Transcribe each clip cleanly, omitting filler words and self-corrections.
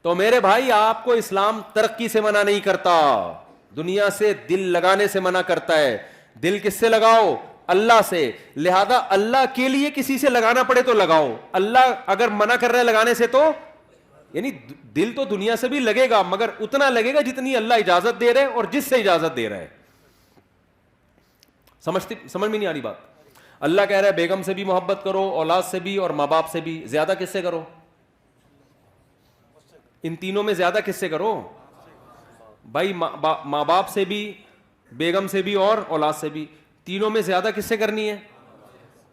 تو میرے بھائی آپ کو اسلام ترقی سے منع نہیں کرتا, دنیا سے دل لگانے سے منع کرتا ہے. دل کس سے لگاؤ؟ اللہ سے. لہذا اللہ کے لیے کسی سے لگانا پڑے تو لگاؤ. اللہ اگر منع کر رہا ہے لگانے سے تو یعنی دل تو دنیا سے بھی لگے گا مگر اتنا لگے گا جتنی اللہ اجازت دے رہے ہے اور جس سے اجازت دے رہا ہے. سمجھ میں نہیں آ رہی بات؟ اللہ کہہ رہا ہے بیگم سے بھی محبت کرو, اولاد سے بھی اور ماں باپ سے بھی. زیادہ کس سے کرو؟ ان تینوں میں زیادہ کس سے کرو بھائی؟ ماں باپ سے بھی, بیگم سے بھی اور اولاد سے بھی. تینوں میں زیادہ کس سے کرنی ہے؟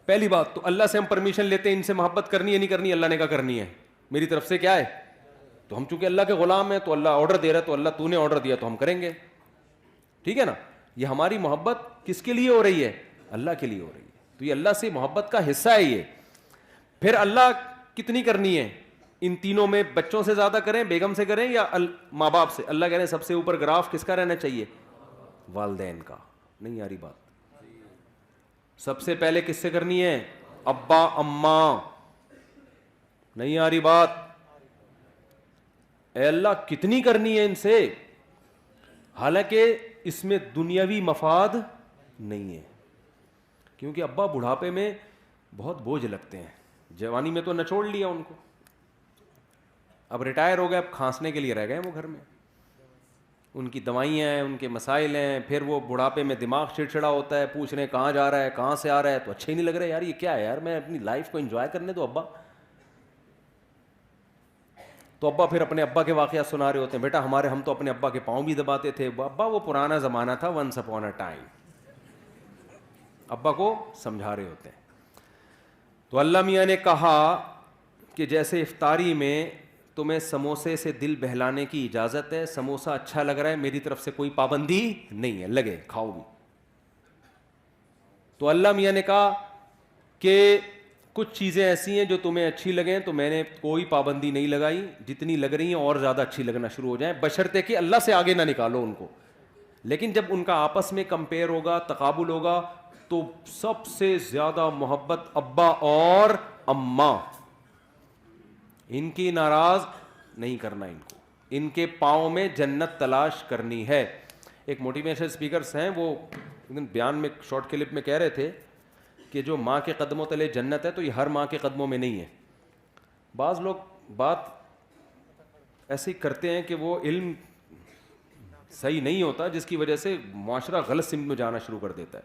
پہلی بات تو اللہ سے ہم پرمیشن لیتے ہیں ان سے محبت کرنی ہے نہیں کرنی, اللہ نے کہا کرنی ہے, میری طرف سے کیا ہے. تو ہم چونکہ اللہ کے غلام ہیں تو اللہ آرڈر دے رہا ہے, تو اللہ تو نے آرڈر دیا تو ہم کریں گے, ٹھیک ہے نا. یہ ہماری محبت کس کے لیے ہو رہی ہے؟ اللہ کے لیے ہو رہی ہے. تو یہ اللہ سے محبت کا حصہ ہے یہ. پھر اللہ کتنی کرنی ہے؟ ان تینوں میں بچوں سے زیادہ کریں, بیگم سے کریں یا ماں باپ سے؟ اللہ کہہ رہے ہیں سب سے اوپر گراف کس کا رہنا چاہیے؟ والدین کا. نہیں آ رہی بات؟ سب سے پہلے کس سے کرنی ہے؟ ابا اماں. نہیں آ رہی بات؟ اے اللہ کتنی کرنی ہے ان سے؟ حالانکہ اس میں دنیاوی مفاد نہیں ہے, کیونکہ ابا بڑھاپے میں بہت بوجھ لگتے ہیں. جوانی میں تو نچوڑ لیا ان کو, اب ریٹائر ہو گئے, اب کھانسنے کے لیے رہ گئے وہ گھر میں. ان کی دوائیاں ہیں, ان کے مسائل ہیں, پھر وہ بڑھاپے میں دماغ چڑچڑا ہوتا ہے, پوچھ رہے ہیں کہاں جا رہا ہے, کہاں سے آ رہا ہے, تو اچھا ہی نہیں لگ رہا ہے یار, یہ کیا ہے یار, میں اپنی لائف کو انجوائے کرنے دو ابا. تو ابا پھر اپنے ابا کے واقعات سنا رہے ہوتے ہیں, بیٹا ہم تو اپنے ابا کے پاؤں بھی دباتے تھے. ابا وہ پرانا زمانہ تھا, ونس اپون اے ٹائم. ابا کو سمجھا رہے ہوتے ہیں. تو اللہ میاں نے کہا کہ جیسے افطاری میں تمہیں سموسے سے دل بہلانے کی اجازت ہے, سموسا اچھا لگ رہا ہے, میری طرف سے کوئی پابندی نہیں ہے, لگے کھاؤ بھی. تو اللہ میاں نے کہا کہ کچھ چیزیں ایسی ہیں جو تمہیں اچھی لگیں تو میں نے کوئی پابندی نہیں لگائی, جتنی لگ رہی ہیں اور زیادہ اچھی لگنا شروع ہو جائیں, بشرطے کہ اللہ سے آگے نہ نکالو ان کو. لیکن جب ان کا آپس میں کمپیئر ہوگا, تقابل ہوگا, تو سب سے زیادہ محبت ابا اور اماں. ان کی ناراض نہیں کرنا, ان کو ان کے پاؤں میں جنت تلاش کرنی ہے. ایک موٹیویشنل اسپیکرس ہیں, وہ بیان میں شارٹ کلپ میں کہہ رہے تھے کہ جو ماں کے قدموں تلے جنت ہے تو یہ ہر ماں کے قدموں میں نہیں ہے. بعض لوگ بات ایسی کرتے ہیں کہ وہ علم صحیح نہیں ہوتا, جس کی وجہ سے معاشرہ غلط سمت میں جانا شروع کر دیتا ہے.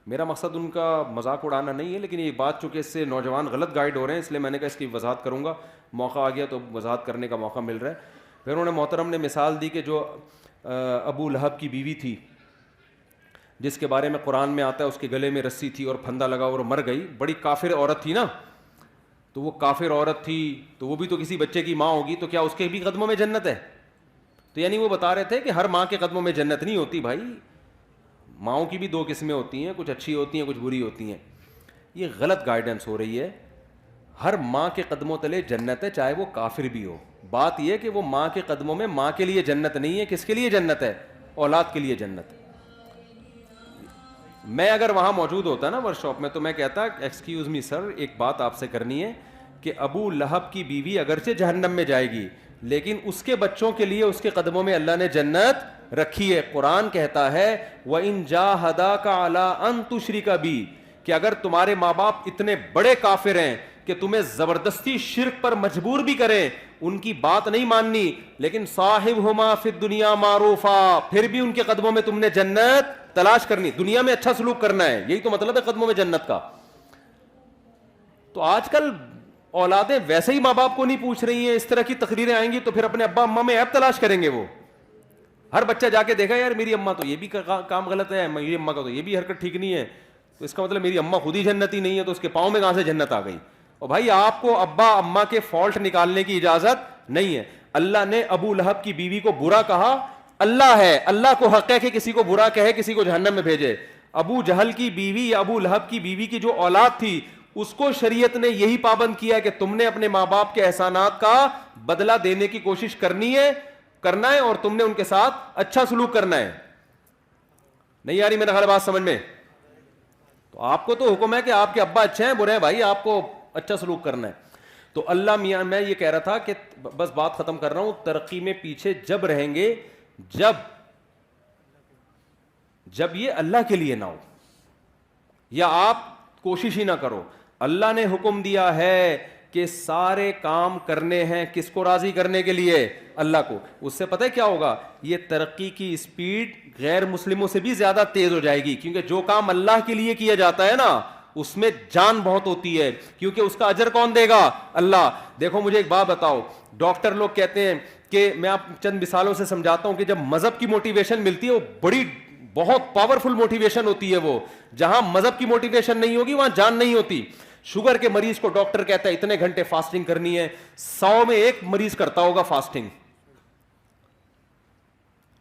میرا مقصد ان کا مذاق اڑانا نہیں ہے, لیکن یہ بات چونکہ اس سے نوجوان غلط گائیڈ ہو رہے ہیں, اس لیے میں نے کہا اس کی وضاحت کروں گا, موقع آ گیا تو وضاحت کرنے کا موقع مل رہا ہے. پھر انہوں نے محترم نے مثال دی کہ جو ابو لہب کی بیوی تھی, جس کے بارے میں قرآن میں آتا ہے اس کے گلے میں رسی تھی اور پھندا لگا اور مر گئی. بڑی کافر عورت تھی نا, تو وہ کافر عورت تھی تو وہ بھی تو کسی بچے کی ماں ہوگی, تو کیا اس کے بھی قدموں میں جنت ہے؟ تو یعنی وہ بتا رہے تھے کہ ہر ماں کے قدموں میں جنت نہیں ہوتی بھائی, ماؤں کی بھی دو قسمیں ہوتی ہیں, کچھ اچھی ہوتی ہیں کچھ بری ہوتی ہیں. یہ غلط گائیڈنس ہو رہی ہے. ہر ماں کے قدموں تلے جنت ہے, چاہے وہ کافر بھی ہو. بات یہ کہ وہ ماں کے قدموں میں ماں کے لیے جنت نہیں ہے, کس کے لیے جنت ہے؟ اولاد کے لیے جنت ہے. میں اگر وہاں موجود ہوتا نا ورک شاپ میں تو میں کہتا ایکسکیوز می سر, ایک بات آپ سے کرنی ہے کہ ابو لہب کی بیوی اگرچہ جہنم میں جائے گی لیکن اس کے بچوں کے لیے اس کے قدموں میں اللہ نے جنت رکھی ہے. قرآن کہتا ہے وَإِن جَاهَدَاكَ عَلَىٰ أَن تُشْرِكَ بِي, کہ اگر تمہارے ماں باپ اتنے بڑے کافر ہیں کہ تمہیں زبردستی شرک پر مجبور بھی کریں, ان کی بات نہیں ماننی, لیکن صاحبہما فی الدنیا معروفا, پھر بھی ان کے قدموں میں تم نے جنت تلاش کرنی, دنیا میں اچھا سلوک کرنا ہے, یہی تو مطلب ہے قدموں میں جنت کا. تو آج کل اولادیں ویسے ہی ماں باپ کو نہیں پوچھ رہی ہیں, اس طرح کی تقریریں آئیں گی تو پھر اپنے ابا اماں میں عیب تلاش کریں گے. وہ ہر بچہ جا کے دیکھا یار میری اماں تو یہ بھی کام غلط ہے, میری اماں کا تو یہ بھی حرکت ٹھیک نہیں ہے, تو اس کا مطلب میری اماں خود ہی جنتی نہیں ہے, تو اس کے پاؤں میں کہاں سے جنت آ گئی؟ اور بھائی آپ کو ابا اماں کے فالٹ نکالنے کی اجازت نہیں ہے. اللہ نے ابو لہب کی بیوی کو برا کہا, اللہ ہے, اللہ کو حق ہے کہ کسی کو برا کہے, کسی کو جہنم میں بھیجے. ابو جہل کی بیوی یا ابو لہب کی بیوی کی جو اولاد تھی اس کو شریعت نے یہی پابند کیا کہ تم نے اپنے ماں باپ کے احسانات کا بدلہ دینے کی کوشش کرنا ہے اور تم نے ان کے ساتھ اچھا سلوک کرنا ہے. نہیں آ رہی میرا خیال بات سمجھ میں؟ تو آپ کو تو حکم ہے کہ آپ کے ابا اچھے ہیں برے ہیں, بھائی آپ کو اچھا سلوک کرنا ہے. تو اللہ میاں میں یہ کہہ رہا تھا کہ بس بات ختم کر رہا ہوں, ترقی میں پیچھے جب رہیں گے جب یہ اللہ کے لیے نہ ہو, یا آپ کوشش ہی نہ کرو. اللہ نے حکم دیا ہے کہ سارے کام کرنے ہیں کس کو راضی کرنے کے لیے, اللہ کو. اس سے پتہ ہے کیا ہوگا, یہ ترقی کی اسپیڈ غیر مسلموں سے بھی زیادہ تیز ہو جائے گی, کیونکہ جو کام اللہ کے لیے کیا جاتا ہے نا اس میں جان بہت ہوتی ہے, کیونکہ اس کا اجر کون دے گا, اللہ. دیکھو مجھے ایک بات بتاؤ, ڈاکٹر لوگ کہتے ہیں کہ, میں آپ چند مثالوں سے سمجھاتا ہوں کہ جب مذہب کی موٹیویشن ملتی ہے وہ بہت پاورفل موٹیویشن ہوتی ہے, وہ جہاں مذہب کی موٹیویشن نہیں ہوگی وہاں جان نہیں ہوتی. شوگر کے مریض کو ڈاکٹر کہتا ہے اتنے گھنٹے فاسٹنگ کرنی ہے, 100 میں 1 مریض کرتا ہوگا فاسٹنگ.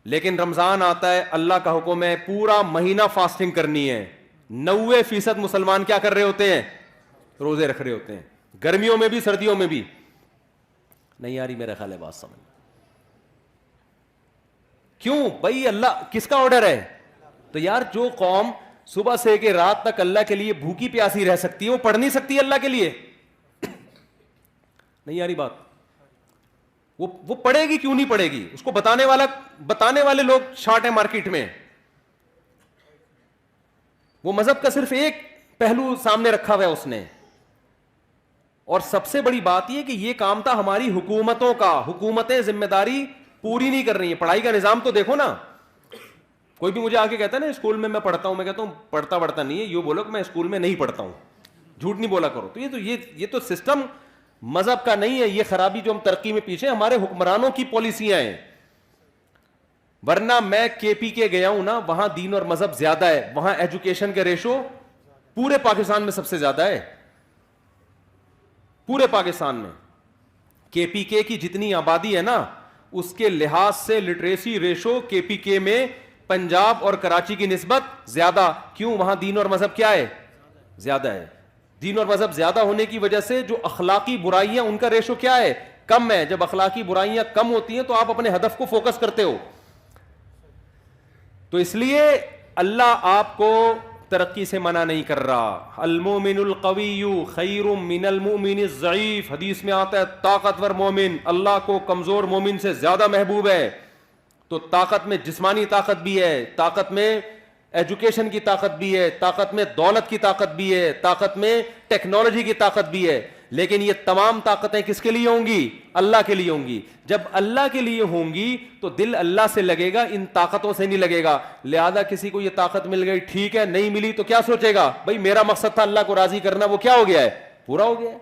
لیکن رمضان آتا ہے, اللہ کا حکم ہے پورا مہینہ فاسٹنگ کرنی ہے. 90% مسلمان کیا کر رہے ہوتے ہیں, روزے رکھ رہے ہوتے ہیں, گرمیوں میں بھی سردیوں میں بھی. نہیں آ رہی میرا خیال ہے بات سمجھ. کیوں بھائی, اللہ کس کا آرڈر ہے؟ تو یار جو قوم صبح سے کہ رات تک اللہ کے لیے بھوکی پیاسی رہ سکتی ہے وہ پڑھ نہیں سکتی اللہ کے لیے؟ نہیں آ رہی بات. وہ پڑھے گی کیوں نہیں پڑھے گی؟ اس کو بتانے والے لوگ شارٹ ہیں مارکیٹ میں. وہ مذہب کا صرف ایک پہلو سامنے رکھا ہوا ہے اس نے. اور سب سے بڑی بات یہ کہ یہ کام تھا ہماری حکومتوں کا, حکومتیں ذمہ داری پوری نہیں کر رہی ہیں. پڑھائی کا نظام تو دیکھو نا. کوئی بھی مجھے آ کے کہتا ہے نا اسکول میں پڑھتا ہوں, میں کہتا ہوں پڑھتا نہیں ہے, یوں بولو کہ میں اسکول میں نہیں پڑھتا ہوں, جھوٹ نہیں بولا کرو. تو یہ تو سسٹم مذہب کا نہیں ہے, یہ خرابی جو ہم ترقی میں پیچھے ہمارے حکمرانوں کی پالیسیاں ہیں. ورنہ میں کے پی کے گیا ہوں نا, وہاں دین اور مذہب زیادہ ہے, وہاں ایجوکیشن کے ریشو پورے پاکستان میں سب سے زیادہ ہے. پورے پاکستان میں کے پی کے کی جتنی آبادی ہے نا اس کے لحاظ سے لٹریسی ریشو کے پی کے میں پنجاب اور کراچی کی نسبت زیادہ. کیوں؟ وہاں دین اور مذہب کیا ہے, زیادہ ہے. دین اور مذہب زیادہ ہونے کی وجہ سے جو اخلاقی برائیاں ان کا ریشو کیا ہے, کم ہے. جب اخلاقی برائیاں کم ہوتی ہیں تو آپ اپنے ہدف کو فوکس کرتے ہو. تو اس لیے اللہ آپ کو ترقی سے منع نہیں کر رہا. المومن القوی خیر من المؤمن الضعیف, حدیث میں آتا ہے طاقتور مومن اللہ کو کمزور مومن سے زیادہ محبوب ہے. تو طاقت میں جسمانی طاقت بھی ہے, طاقت میں ایجوکیشن کی طاقت بھی ہے, طاقت میں دولت کی طاقت بھی ہے, طاقت میں ٹیکنالوجی کی طاقت بھی ہے. لیکن یہ تمام طاقتیں کس کے لیے ہوں گی؟ اللہ کے لیے ہوں گی. جب اللہ کے لیے ہوں گی تو دل اللہ سے لگے گا, ان طاقتوں سے نہیں لگے گا. لہذا کسی کو یہ طاقت مل گئی ٹھیک ہے, نہیں ملی تو کیا سوچے گا, بھائی میرا مقصد تھا اللہ کو راضی کرنا, وہ کیا ہو گیا ہے, پورا ہو گیا ہے.